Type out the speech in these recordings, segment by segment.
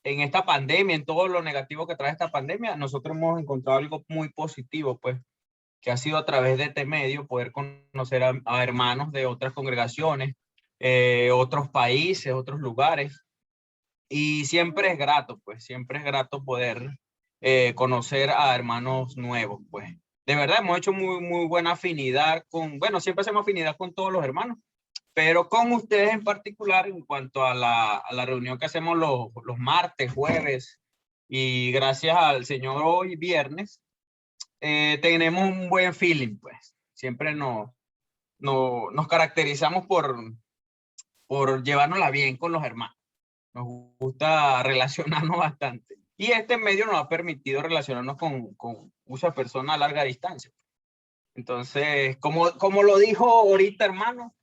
en esta pandemia, en todo lo negativo que trae esta pandemia, nosotros hemos encontrado algo muy positivo, pues, que ha sido a través de este medio poder conocer a hermanos de otras congregaciones, otros países, otros lugares. Y siempre es grato, pues, siempre es grato poder conocer a hermanos nuevos, pues. De verdad, hemos hecho muy buena afinidad con, bueno, siempre hacemos afinidad con todos los hermanos, pero con ustedes en particular en cuanto a la reunión que hacemos los martes, jueves, y gracias al Señor hoy viernes, tenemos un buen feeling, pues. Siempre nos caracterizamos por llevárnosla bien con los hermanos. Nos gusta relacionarnos bastante. Y este medio nos ha permitido relacionarnos con muchas personas a larga distancia. Entonces, como lo dijo ahorita, hermano,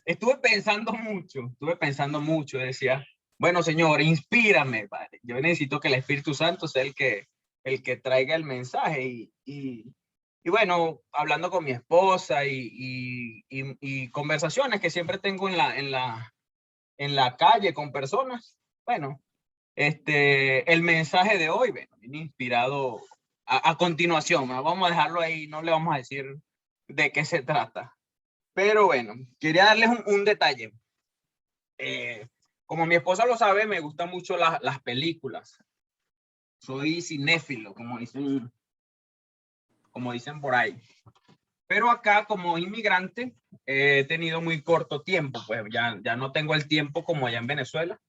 estuve pensando mucho, decía, bueno, Señor, inspírame, Padre. Yo necesito que el Espíritu Santo sea el que traiga el mensaje. Y bueno, hablando con mi esposa y conversaciones que siempre tengo en la calle con personas, bueno, el mensaje de hoy, bueno, viene inspirado a continuación, ¿no? Vamos a dejarlo ahí, no le vamos a decir de qué se trata. Pero bueno, quería darles un detalle. Como mi esposa lo sabe, me gustan mucho las películas. Soy cinéfilo, como dicen por ahí. Pero acá, como inmigrante, he tenido muy corto tiempo, pues ya no tengo el tiempo como allá en Venezuela,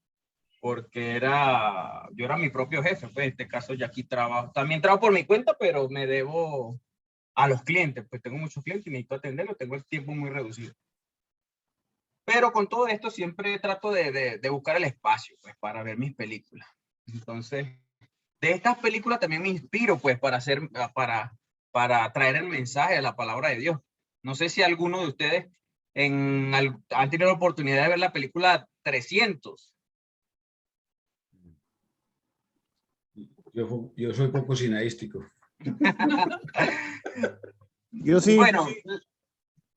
porque yo era mi propio jefe, pues en este caso ya aquí trabajo. También trabajo por mi cuenta, pero me debo a los clientes, pues tengo muchos clientes y necesito atenderlos, tengo el tiempo muy reducido. Pero con todo esto siempre trato de buscar el espacio, pues, para ver mis películas. Entonces, de estas películas también me inspiro, pues, para traer el mensaje de la palabra de Dios. No sé si alguno de ustedes han tenido la oportunidad de ver la película 300. Yo soy poco cineístico. Yo sí. Bueno,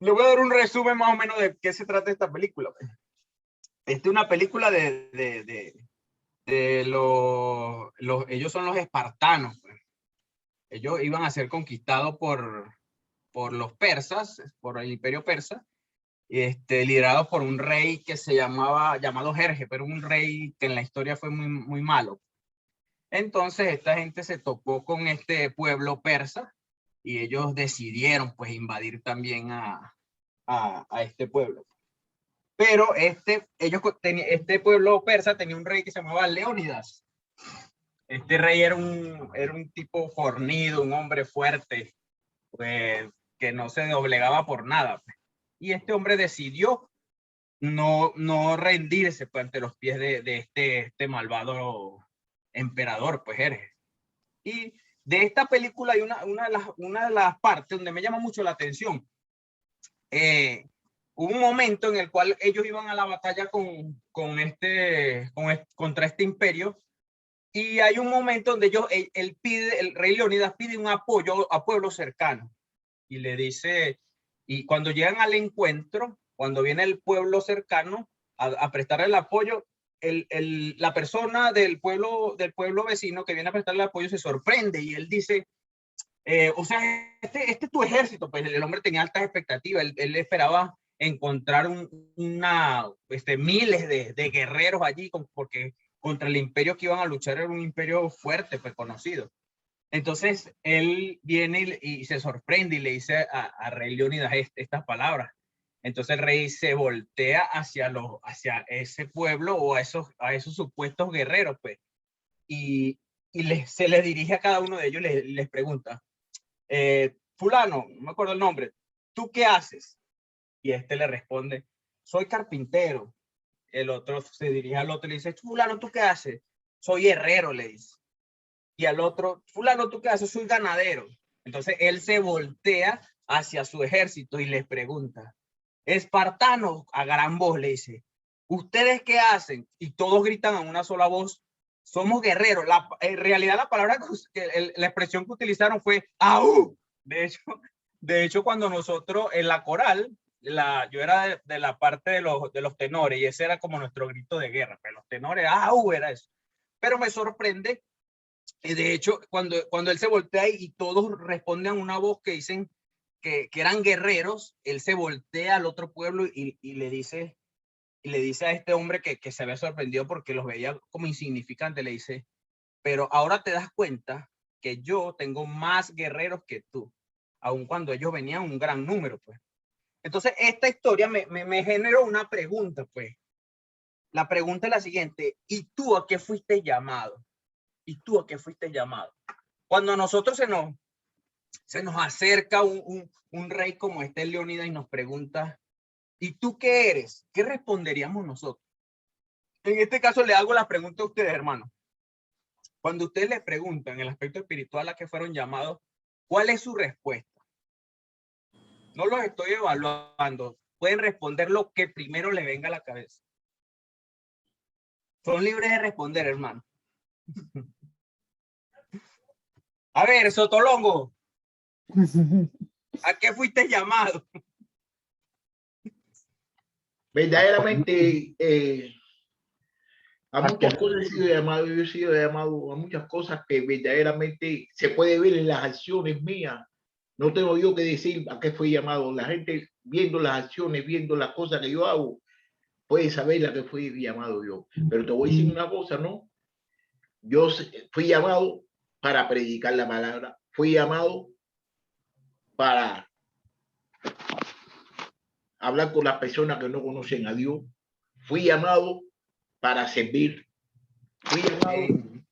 le voy a dar un resumen más o menos de qué se trata esta película. Esta es una película ellos son los espartanos, pues. Ellos iban a ser conquistados por los persas, por el imperio persa, liderados por un rey que llamado Jerjes, pero un rey que en la historia fue muy malo. Entonces esta gente se topó con este pueblo persa y ellos decidieron pues invadir también a este pueblo. Pero este pueblo persa tenía un rey que se llamaba Leónidas. Este rey era un tipo fornido, un hombre fuerte, pues, que no se doblegaba por nada. Pues. Y este hombre decidió no rendirse pues, ante los pies de este malvado emperador, pues Jerjes. Y de esta película hay una de las partes donde me llama mucho la atención. Hubo un momento en el cual ellos iban a la batalla contra este imperio. Y hay un momento donde el rey Leónidas pide un apoyo a pueblos cercanos y le dice, y cuando llegan al encuentro, cuando viene el pueblo cercano a prestarle el apoyo, la persona del pueblo vecino que viene a prestarle el apoyo se sorprende y él dice, o sea, este es tu ejército, pues el hombre tenía altas expectativas, él esperaba encontrar miles de guerreros allí, porque contra el imperio que iban a luchar era un imperio fuerte, pues conocido. Entonces él viene y se sorprende y le dice a rey Leónidas estas palabras. Entonces el rey se voltea hacia ese pueblo o a esos supuestos guerreros, pues, y se les dirige a cada uno de ellos, les pregunta, fulano, no me acuerdo el nombre, ¿tú qué haces? Y le responde, soy carpintero. El otro se dirige al otro y le dice, fulano, ¿tú qué haces? Soy herrero, le dice. Y al otro, fulano, ¿tú qué haces? Soy ganadero. Entonces él se voltea hacia su ejército y les pregunta, espartanos, a gran voz le dice, ¿ustedes qué hacen? Y todos gritan a una sola voz, somos guerreros. En realidad la palabra, la expresión que utilizaron fue ¡au! De hecho, cuando nosotros en la coral, yo era de la parte de los tenores, y ese era como nuestro grito de guerra, pero los tenores, era eso. Pero me sorprende, y de hecho, cuando él se voltea y todos responden a una voz que dicen que eran guerreros, él se voltea al otro pueblo y le dice a este hombre que se había sorprendido porque los veía como insignificantes, le dice, pero ahora te das cuenta que yo tengo más guerreros que tú, aun cuando ellos venían un gran número, pues. Entonces, esta historia me generó una pregunta, pues. La pregunta es la siguiente, ¿y tú a qué fuiste llamado? ¿Y tú a qué fuiste llamado? Cuando a nosotros se nos acerca un rey como este Leónidas y nos pregunta, ¿y tú qué eres? ¿Qué responderíamos nosotros? En este caso le hago la pregunta a ustedes, hermanos. Cuando ustedes le preguntan en el aspecto espiritual a qué fueron llamados, ¿cuál es su respuesta? No los estoy evaluando. Pueden responder lo que primero le venga a la cabeza. Son libres de responder, hermano. A ver, Sotolongo, ¿a qué fuiste llamado? Verdaderamente, a muchas cosas he sido llamado, yo he sido llamado a muchas cosas que verdaderamente se puede ver en las acciones mías. No tengo yo que decir a qué fui llamado. La gente viendo las acciones, viendo las cosas que yo hago, puede saber a qué fui llamado yo. Pero te voy a decir una cosa, ¿no? Yo fui llamado para predicar la palabra, fui llamado para hablar con las personas que no conocen a Dios, fui llamado para servir, fui llamado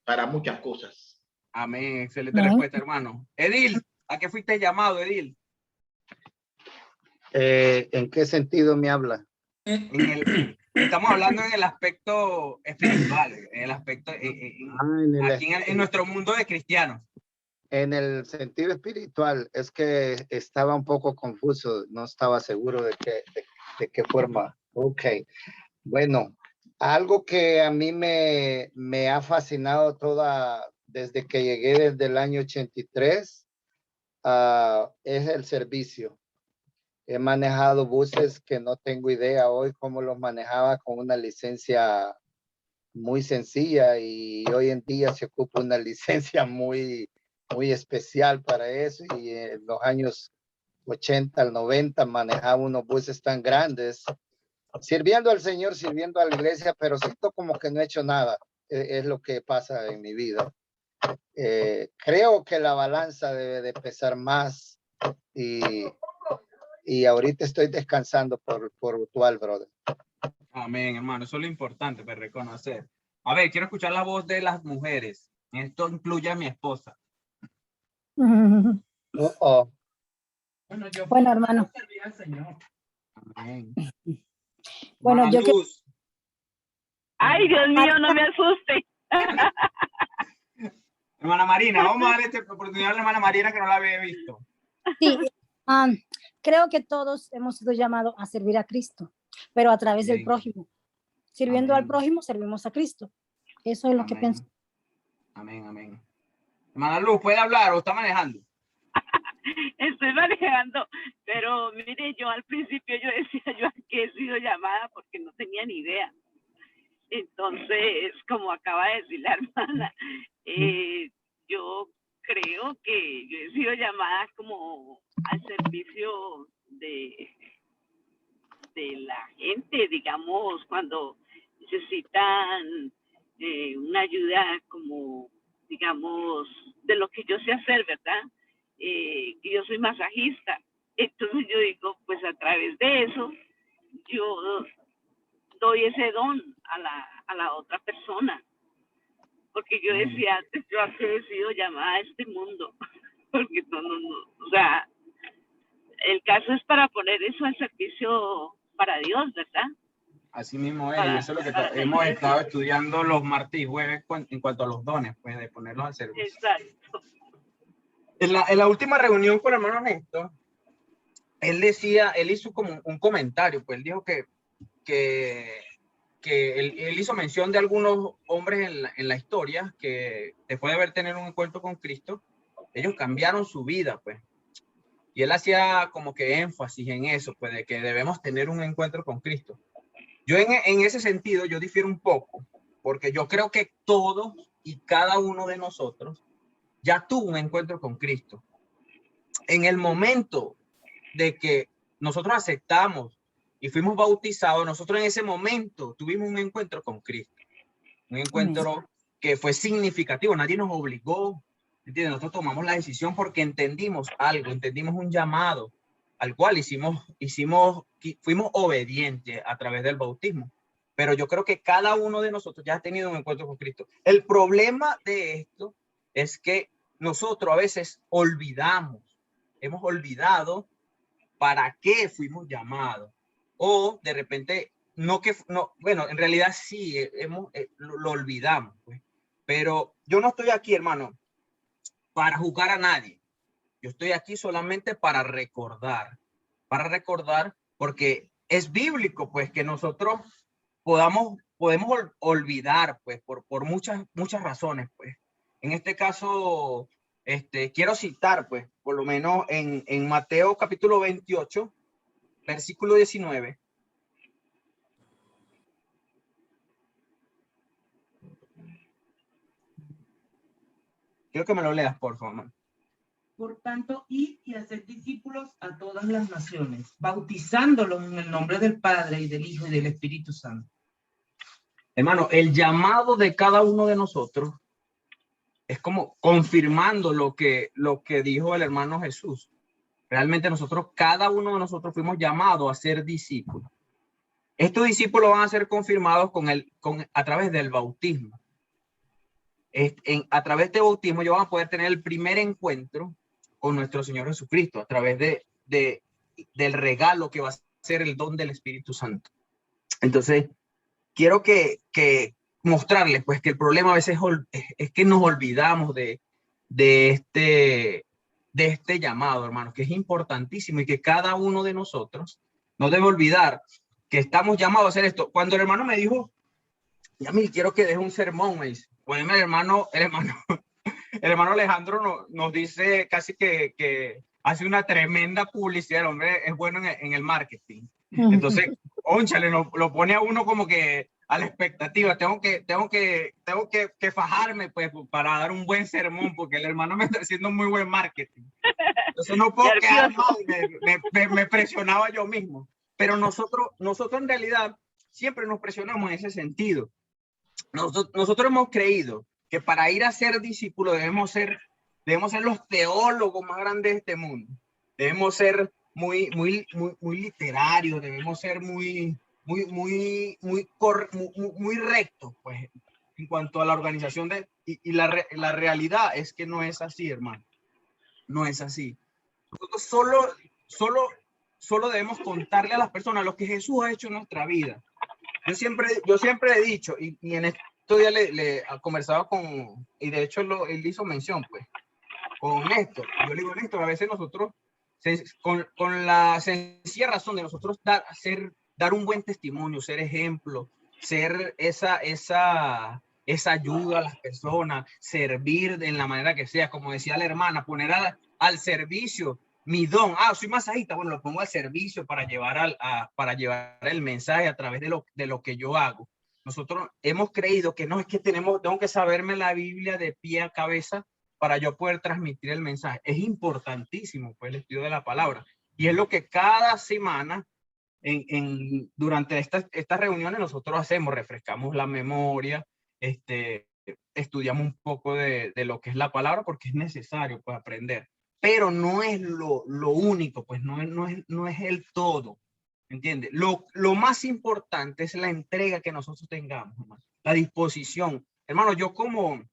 para muchas cosas. Amén, excelente respuesta, hermano. Edil, ¿a qué fuiste llamado, Edil? ¿En qué sentido me habla? Estamos hablando en el aspecto espiritual, en el aspecto en nuestro mundo de cristianos. En el sentido espiritual, es que estaba un poco confuso, no estaba seguro de qué forma. Ok, bueno, algo que a mí me ha fascinado desde que llegué desde el año 83, es el servicio. He manejado buses que no tengo idea hoy cómo los manejaba con una licencia muy sencilla, y hoy en día se ocupa una licencia muy especial para eso, y en los años 80 al 90 manejaba unos buses tan grandes, sirviendo al Señor, sirviendo a la iglesia, pero siento como que no he hecho nada. Es lo que pasa en mi vida. Creo que la balanza debe de pesar más, y ahorita estoy descansando por virtual, brother. Amén, hermano, eso es lo importante, para reconocer. A ver, quiero escuchar la voz de las mujeres. Esto incluye a mi esposa. Bueno, hermano. Amén. Bueno, yo que... Ay, Dios mío, no me asuste. Hermana Marina, vamos a darle esta oportunidad a la hermana Marina, que no la había visto. Sí, creo que todos hemos sido llamados a servir a Cristo, pero a través del prójimo. Sirviendo al prójimo, servimos a Cristo. Eso es lo que pienso. Amén, amén. Hermana Luz, ¿puede hablar o está manejando? Estoy manejando, pero mire, yo al principio yo decía yo a qué he sido llamada porque no tenía ni idea. Entonces, como acaba de decir la hermana, yo creo que yo he sido llamada como al servicio de la gente, digamos, cuando necesitan una ayuda como, digamos, de lo que yo sé hacer, ¿verdad? Yo soy masajista, entonces yo digo, pues a través de eso, yo doy ese don a la otra persona, porque yo decía antes, yo he sido llamada a este mundo, porque no, o sea, el caso es para poner eso al servicio para Dios, ¿verdad? Así mismo es, y eso es lo que hemos estado estudiando los martes y jueves en cuanto a los dones, pues de ponerlos al servicio. Exacto. En la última reunión con el hermano Néstor, él hizo como un comentario, pues él dijo que él hizo mención de algunos hombres en la historia que después de haber tenido un encuentro con Cristo, ellos cambiaron su vida, pues. Y él hacía como que énfasis en eso, pues de que debemos tener un encuentro con Cristo. Yo en ese sentido, yo difiero un poco, porque yo creo que todos y cada uno de nosotros ya tuvo un encuentro con Cristo. En el momento de que nosotros aceptamos y fuimos bautizados, nosotros en ese momento tuvimos un encuentro con Cristo. Un encuentro que fue significativo, nadie nos obligó, ¿entiendes? Nosotros tomamos la decisión porque entendimos algo, entendimos un llamado al cual fuimos obedientes a través del bautismo. Pero yo creo que cada uno de nosotros ya ha tenido un encuentro con Cristo. El problema de esto es que nosotros a veces hemos olvidado para qué fuimos llamados. O de repente, bueno, en realidad sí, lo olvidamos, pues. Pero yo no estoy aquí, hermano, para juzgar a nadie. Yo estoy aquí solamente para recordar porque es bíblico, pues, que nosotros podemos olvidar, pues, por muchas razones, pues. En este caso, quiero citar, pues, por lo menos en Mateo capítulo 28, versículo 19. Quiero que me lo leas, por favor. Por tanto, id y haced discípulos a todas las naciones, bautizándolos en el nombre del Padre y del Hijo y del Espíritu Santo. Hermano, el llamado de cada uno de nosotros es como confirmando lo que dijo el hermano Jesús. Realmente cada uno de nosotros fuimos llamados a ser discípulos. Estos discípulos van a ser confirmados a través del bautismo. A través del bautismo ellos van a poder tener el primer encuentro con nuestro Señor Jesucristo a través del regalo que va a ser el don del Espíritu Santo. Entonces, quiero que mostrarles, pues, que el problema a veces es que nos olvidamos de este llamado, hermanos, que es importantísimo y que cada uno de nosotros no debe olvidar que estamos llamados a hacer esto. Cuando el hermano me dijo, Yamil, quiero que deje un sermón, me dice, bueno, el hermano Alejandro nos dice casi que hace una tremenda publicidad. El hombre es bueno en el marketing. Entonces, ónchale, lo pone a uno como que a la expectativa. Tengo que fajarme, pues, para dar un buen sermón, porque el hermano me está haciendo muy buen marketing. Entonces no puedo quedar mal, me presionaba yo mismo. Pero nosotros en realidad siempre nos presionamos en ese sentido. Nosotros hemos creído que para ir a ser discípulos debemos ser los teólogos más grandes de este mundo. Debemos ser muy literarios, debemos ser muy rectos, pues, en cuanto a la organización y la realidad es que no es así, hermano. No es así. Nosotros solo debemos contarle a las personas lo que Jesús ha hecho en nuestra vida. Yo siempre he dicho, y en estos días le conversaba y de hecho él hizo mención, pues, con Néstor. Yo le digo, Néstor, a veces nosotros, con la sencilla razón de nosotros dar un buen testimonio, ser ejemplo, ser esa ayuda a las personas, servir en la manera que sea, como decía la hermana, poner al servicio mi don. Soy masajista, bueno, lo pongo al servicio para llevar el mensaje a través de lo que yo hago. Nosotros hemos creído que no es que tengo que saberme la Biblia de pie a cabeza para yo poder transmitir el mensaje. Es importantísimo, pues, el estudio de la palabra. Y es lo que cada semana, durante estas reuniones, nosotros hacemos, refrescamos la memoria, estudiamos un poco de lo que es la palabra, porque es necesario, pues, aprender. Pero no es lo único, pues no es el todo, ¿entiendes? Lo más importante es la entrega que nosotros tengamos, hermano, la disposición. Hermano, yo como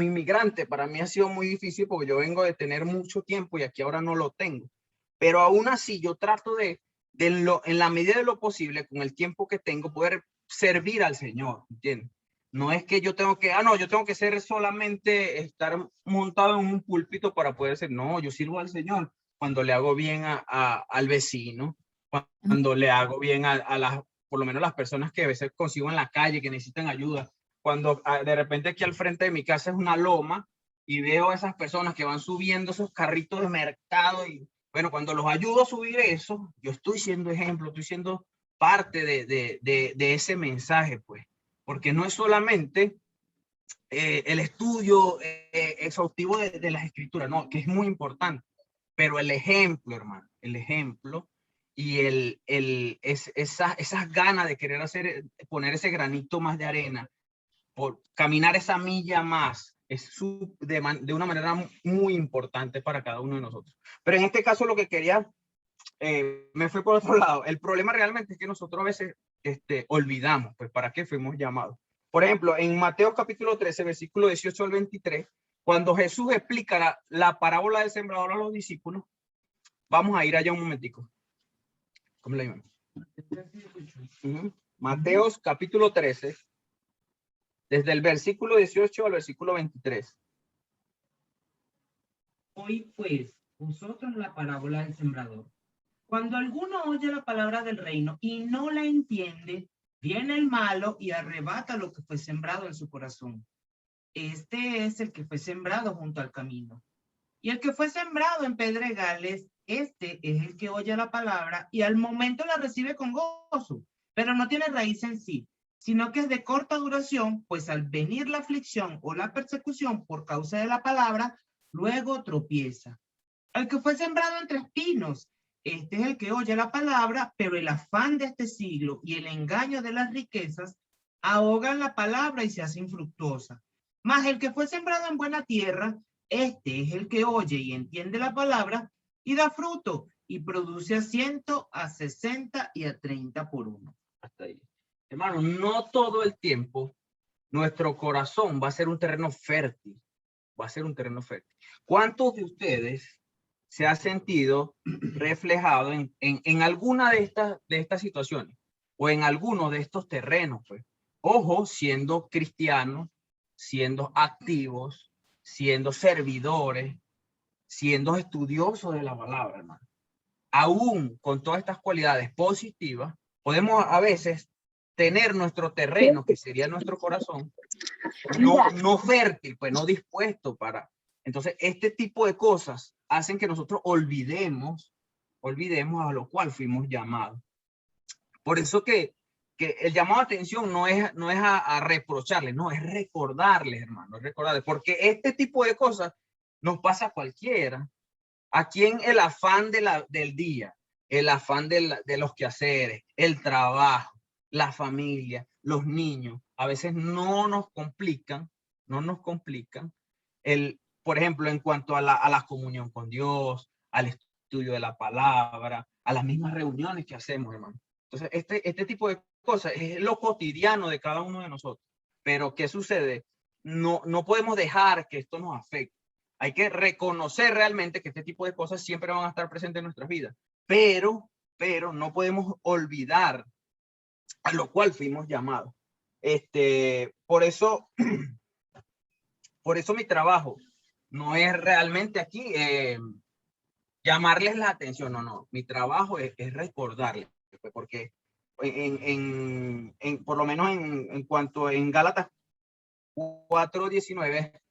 inmigrante, para mí ha sido muy difícil porque yo vengo de tener mucho tiempo y aquí ahora no lo tengo. Pero aún así yo trato en la medida de lo posible, con el tiempo que tengo, poder servir al Señor, ¿entiendes? No es que yo tengo que ser solamente estar montado en un púlpito para poder ser. No, yo sirvo al Señor cuando le hago bien al vecino, cuando le hago bien por lo menos las personas que a veces consigo en la calle, que necesitan ayuda. Cuando de repente aquí al frente de mi casa es una loma y veo a esas personas que van subiendo esos carritos de mercado Bueno, cuando los ayudo a subir eso, yo estoy siendo ejemplo, estoy siendo parte de ese mensaje, pues, porque no es solamente el estudio exhaustivo de las escrituras, no, que es muy importante, pero el ejemplo, hermano, el ejemplo y esas ganas de querer poner ese granito más de arena, por caminar esa milla más, es de una manera muy importante para cada uno de nosotros. Pero en este caso lo que quería, me fui por otro lado. El problema realmente es que nosotros a veces olvidamos, pues, para qué fuimos llamados. Por ejemplo, en Mateo capítulo 13, versículo 18 al 23, cuando Jesús explica la parábola del sembrador a los discípulos, vamos a ir allá un momentico. ¿Cómo le llaman? Mateo capítulo 13, desde el versículo 18 al versículo 23. Oíd pues vosotros la parábola del sembrador. Cuando alguno oye la palabra del reino y no la entiende, viene el malo y arrebata lo que fue sembrado en su corazón. Este es el que fue sembrado junto al camino. Y el que fue sembrado en pedregales, este es el que oye la palabra y al momento la recibe con gozo, pero no tiene raíz en sí, sino que es de corta duración, pues al venir la aflicción o la persecución por causa de la palabra, luego tropieza. El que fue sembrado entre espinos, este es el que oye la palabra, pero el afán de este siglo y el engaño de las riquezas ahogan la palabra y se hace infructuosa. Mas el que fue sembrado en buena tierra, este es el que oye y entiende la palabra y da fruto y produce a 100, a 60 y a 30 por uno. Hasta ahí. Hermano, no todo el tiempo nuestro corazón va a ser un terreno fértil. Va a ser un terreno fértil. ¿Cuántos de ustedes se ha sentido reflejado en alguna de estas situaciones o en alguno de estos terrenos? Pues, ojo, siendo cristianos, siendo activos, siendo servidores, siendo estudiosos de la palabra, hermano. Aún con todas estas cualidades positivas, podemos a veces tener nuestro terreno, que sería nuestro corazón, no fértil, pues no dispuesto para. Entonces, este tipo de cosas hacen que nosotros olvidemos a lo cual fuimos llamados. Por eso que el llamado a atención no es a reprocharles, no, es recordarles, hermano, es recordarles, porque este tipo de cosas nos pasa a cualquiera. Aquí en el afán del día, el afán de los quehaceres, el trabajo, la familia, los niños, a veces no nos complican, por ejemplo, en cuanto a la comunión con Dios, al estudio de la palabra, a las mismas reuniones que hacemos, hermano. Entonces, este tipo de cosas es lo cotidiano de cada uno de nosotros. Pero, ¿qué sucede? No podemos dejar que esto nos afecte. Hay que reconocer realmente que este tipo de cosas siempre van a estar presentes en nuestras vidas, pero no podemos olvidar a lo cual fuimos llamados. Por eso mi trabajo no es realmente aquí llamarles la atención, no. Mi trabajo es recordarles, porque por lo menos en cuanto en Gálatas 4:19,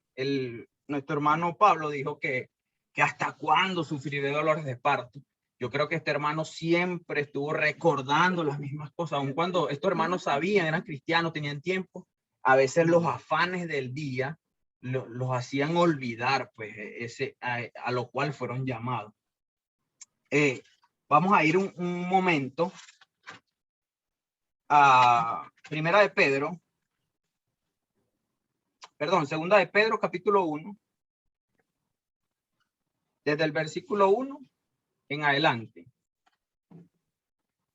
nuestro hermano Pablo dijo que hasta cuándo sufriré dolores de parto. Yo creo que este hermano siempre estuvo recordando las mismas cosas, aun cuando estos hermanos sabían, eran cristianos, tenían tiempo, a veces los afanes del día los hacían olvidar, pues, a lo cual fueron llamados. Vamos a ir un momento a Segunda de Pedro, capítulo 1, desde el versículo 1 en adelante.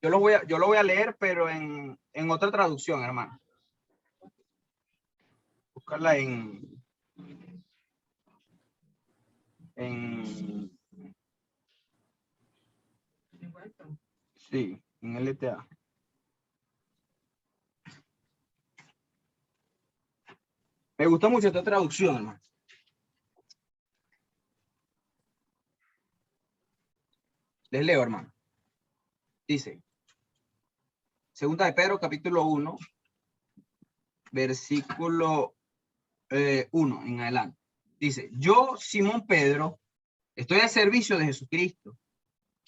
Yo lo voy a leer, pero en otra traducción, hermano. Buscarla sí, en LTA. Me gusta mucho esta traducción, hermano. Les leo, hermano. Dice, Segunda de Pedro, capítulo 1, versículo 1 en adelante. Dice, yo, Simón Pedro, estoy al servicio de Jesucristo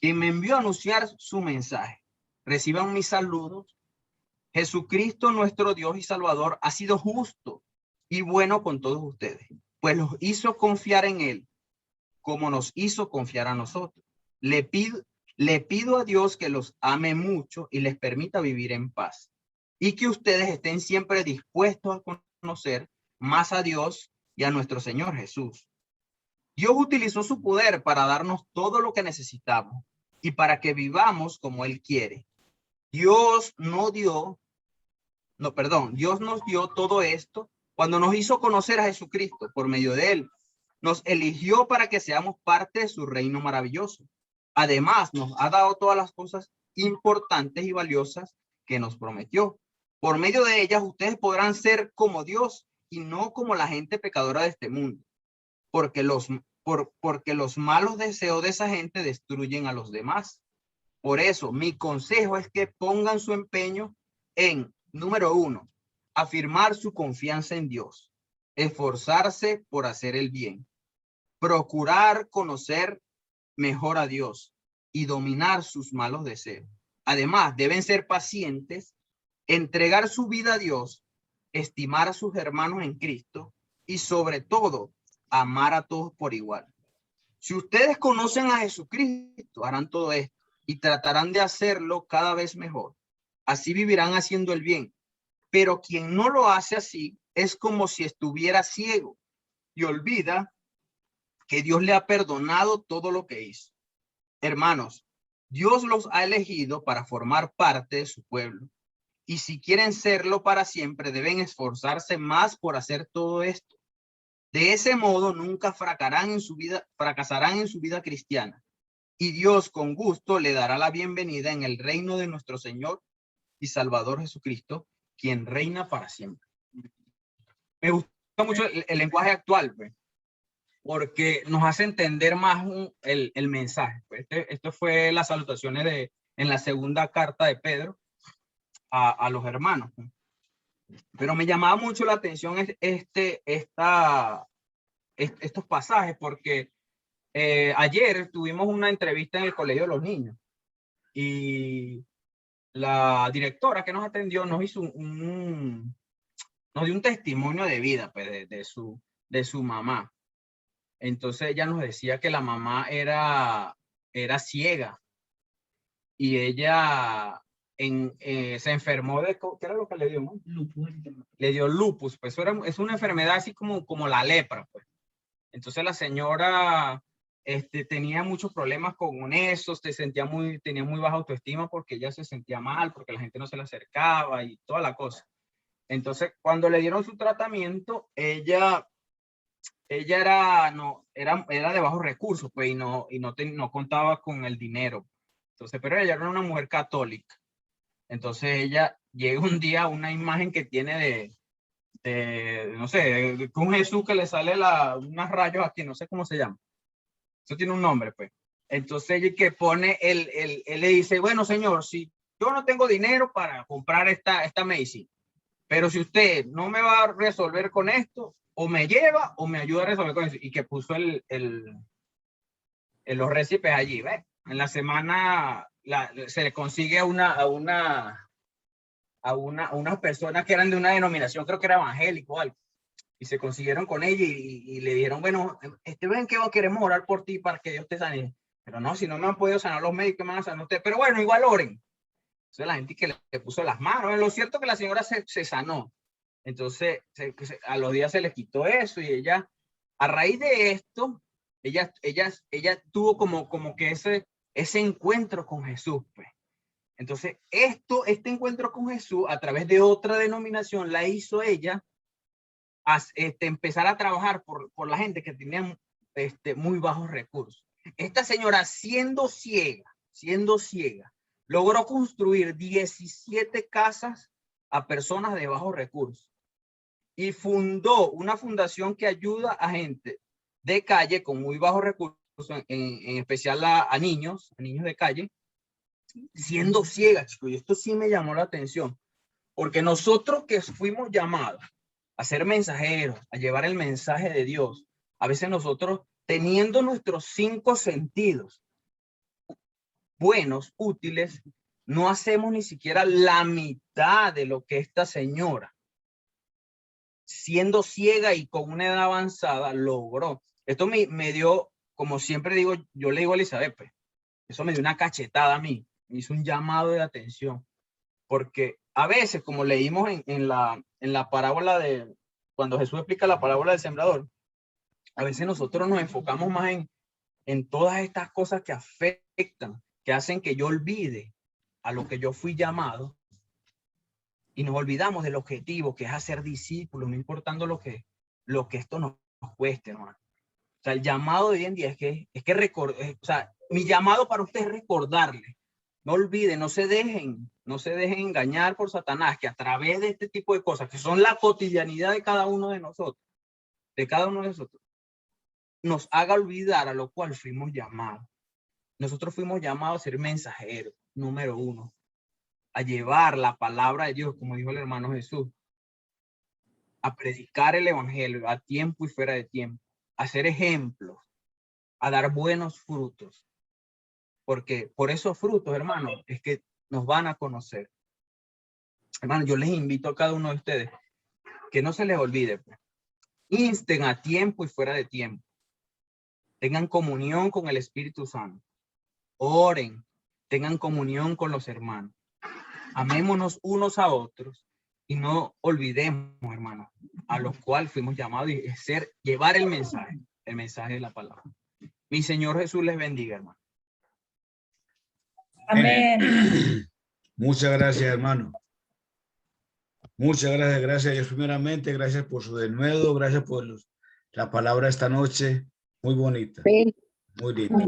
quien me envió a anunciar su mensaje. Reciban mis saludos. Jesucristo, nuestro Dios y Salvador, ha sido justo y bueno con todos ustedes, pues los hizo confiar en él, como nos hizo confiar a nosotros. Le pido a Dios que los ame mucho y les permita vivir en paz, y que ustedes estén siempre dispuestos a conocer más a Dios y a nuestro Señor Jesús. Dios utilizó su poder para darnos todo lo que necesitamos y para que vivamos como Él quiere. Dios nos dio todo esto cuando nos hizo conocer a Jesucristo por medio de Él. Nos eligió para que seamos parte de su reino maravilloso. Además, nos ha dado todas las cosas importantes y valiosas que nos prometió. Por medio de ellas, ustedes podrán ser como Dios y no como la gente pecadora de este mundo, porque los malos deseos de esa gente destruyen a los demás. Por eso, mi consejo es que pongan su empeño en, número 1, afirmar su confianza en Dios, esforzarse por hacer el bien, procurar conocer mejor a Dios y dominar sus malos deseos. Además, deben ser pacientes, entregar su vida a Dios, estimar a sus hermanos en Cristo y sobre todo, amar a todos por igual. Si ustedes conocen a Jesucristo, harán todo esto y tratarán de hacerlo cada vez mejor. Así vivirán haciendo el bien. Pero quien no lo hace así es como si estuviera ciego y olvida que Dios le ha perdonado todo lo que hizo. Hermanos, Dios los ha elegido para formar parte de su pueblo. Y si quieren serlo para siempre, deben esforzarse más por hacer todo esto. De ese modo, nunca fracasarán en su vida cristiana. Y Dios con gusto le dará la bienvenida en el reino de nuestro Señor y Salvador Jesucristo, quien reina para siempre. Me gusta mucho el lenguaje actual, pues, porque nos hace entender más el mensaje. Pues esto fue las salutaciones en la segunda carta de Pedro a los hermanos. Pero me llamaba mucho la atención estos pasajes, porque ayer tuvimos una entrevista en el Colegio de los Niños y la directora que nos atendió nos hizo nos dio un testimonio de vida, pues, de su mamá. Entonces ella nos decía que la mamá era ciega y ella se enfermó de, ¿qué era lo que le dio? ¿No? Lupus. Le dio lupus, pues es una enfermedad así como la lepra, pues. Entonces la señora tenía muchos problemas con eso, tenía muy baja autoestima porque ella se sentía mal, porque la gente no se le acercaba y toda la cosa. Entonces cuando le dieron su tratamiento, ella era de bajos recursos, pues, y no contaba con el dinero. Entonces, pero ella era una mujer católica. Entonces ella llega un día a una imagen que tiene no sé, con Jesús que le sale unos rayos aquí, no sé cómo se llama. Eso tiene un nombre, pues. Entonces ella que pone, él le dice, bueno, señor, si yo no tengo dinero para comprar esta medicina, pero si usted no me va a resolver con esto, o me lleva o me ayuda a resolver con eso. Y que puso los récipes allí, ¿ves? En la semana se le consigue a unas personas que eran de una denominación, creo que era evangélico o algo, y se consiguieron con ella y le dijeron, bueno, ven que queremos orar por ti para que Dios te sane. Pero no, si no me han podido sanar los médicos, me van a sanar ustedes. Pero bueno, igual oren. Entonces la gente que le puso las manos. Lo cierto es que la señora se sanó. Entonces a los días se le quitó eso y ella, a raíz de esto, ella tuvo como que ese encuentro con Jesús, pues. Entonces, este encuentro con Jesús a través de otra denominación la hizo ella empezar a trabajar por la gente que tenía muy bajos recursos. Esta señora, siendo ciega, logró construir 17 casas a personas de bajos recursos y fundó una fundación que ayuda a gente de calle con muy bajos recursos, en especial a niños de calle, siendo ciega, chicos. Y esto sí me llamó la atención, porque nosotros que fuimos llamados a ser mensajeros, a llevar el mensaje de Dios, a veces nosotros, teniendo nuestros 5 sentidos, buenos, útiles, no hacemos ni siquiera la mitad de lo que esta señora, siendo ciega y con una edad avanzada, logró. Esto me dio, como siempre digo, yo le digo a Elizabeth, pues, eso me dio una cachetada a mí, me hizo un llamado de atención, porque a veces, como leímos en la parábola de, cuando Jesús explica la parábola del sembrador, a veces nosotros nos enfocamos más en todas estas cosas que afectan, que hacen que yo olvide a lo que yo fui llamado, y nos olvidamos del objetivo, que es hacer discípulos, no importando lo que esto nos cueste, hermano. O sea, el llamado de hoy en día o sea, mi llamado para usted es recordarle, no olviden, no se dejen engañar por Satanás, que a través de este tipo de cosas, que son la cotidianidad de cada uno de nosotros, nos haga olvidar a lo cual fuimos llamados. Nosotros fuimos llamados a ser mensajeros, número uno, a llevar la palabra de Dios, como dijo el hermano Jesús, a predicar el evangelio a tiempo y fuera de tiempo, a ser ejemplos, a dar buenos frutos, porque por esos frutos, hermano, es que nos van a conocer. Hermano, yo les invito a cada uno de ustedes que no se les olvide, pues, insten a tiempo y fuera de tiempo, tengan comunión con el Espíritu Santo, oren, tengan comunión con los hermanos, amémonos unos a otros y no olvidemos, hermanos, a los cuales fuimos llamados y llevar el mensaje de la palabra. Mi Señor Jesús les bendiga, hermano. Amén. Muchas gracias, hermano. Muchas gracias, gracias a Dios primeramente, gracias por su denuedo, gracias por la palabra esta noche, muy bonita, muy linda.